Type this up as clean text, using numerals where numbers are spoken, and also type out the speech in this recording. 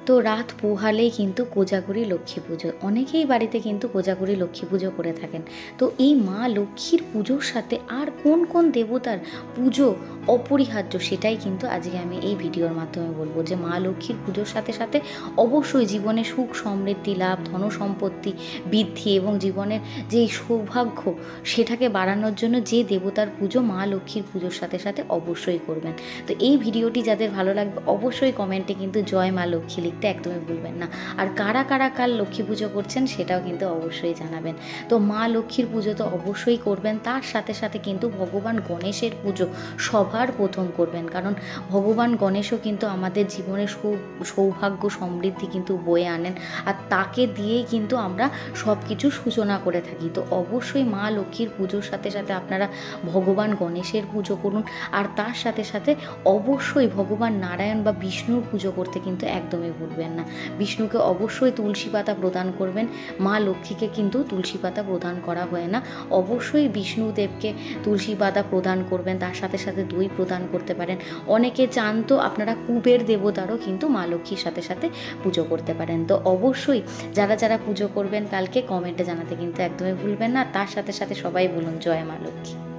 তো রাত পোহালেই কিন্তু কোজাগরী লক্ষ্মী পুজো। অনেকেই বাড়িতে কিন্তু কোজাগরী লক্ষ্মী পুজো করে থাকেন। তো এই মা লক্ষ্মীর পুজোর সাথে আর কোন কোন দেবতার পুজো অপরিহার্য, সেটাই কিন্তু আজকে আমি এই ভিডিওর মাধ্যমে বলব। যে মা লক্ষ্মীর পুজোর সাথে সাথে অবশ্যই জীবনে সুখ সমৃদ্ধি লাভ, ধনসম্পত্তি বৃদ্ধি এবং জীবনের যে সৌভাগ্য সেটাকে বাড়ানোর জন্য যে দেবতার পুজো মা লক্ষ্মীর পুজোর সাথে সাথে অবশ্যই করবেন। তো এই ভিডিওটি যাদের ভালো লাগবে অবশ্যই কমেন্টে কিন্তু জয় মা লক্ষ্মী লিখতে একদমই ভুলবেন না। আর কারা কারা কাল লক্ষ্মী পুজো করছেন সেটাও কিন্তু অবশ্যই জানাবেন। তো মা লক্ষ্মীর পুজো তো অবশ্যই করবেন, তার সাথে সাথে কিন্তু ভগবান গণেশের পুজো সবার প্রথম করবেন। কারণ ভগবান গণেশও কিন্তু আমাদের জীবনে সৌভাগ্য সমৃদ্ধি কিন্তু বয়ে আনেন, আর তাকে দিয়েই কিন্তু আমরা সব কিছু সূচনা করে থাকি। তো অবশ্যই মা লক্ষ্মীর পুজোর সাথে সাথে আপনারা ভগবান গণেশের পুজো করুন। আর তার সাথে সাথে অবশ্যই ভগবান নারায়ণ বা বিষ্ণুর পুজো করতে কিন্তু একদমই ভুলবেন না। বিষ্ণুকে অবশ্যই তুলসী পাতা প্রদান করবেন, মা লক্ষ্মীকে কিন্তু তুলসী পাতা প্রদান করা হয় না। অবশ্যই বিষ্ণুদেবকে তুলসী পাতা প্রদান করবেন, তার সাথে সাথে দই প্রদান করতে পারেন। অনেকে চান তো আপনারা কুবের দেবতারও কিন্তু মা লক্ষ্মীর সাথে সাথে পুজো করতে পারেন। তো অবশ্যই যারা যারা পুজো করবেন কালকে কমেন্টে জানাতে কিন্তু একদমই ভুলবেন না। তার সাথে সাথে সবাই বলুন জয় মা লক্ষ্মী।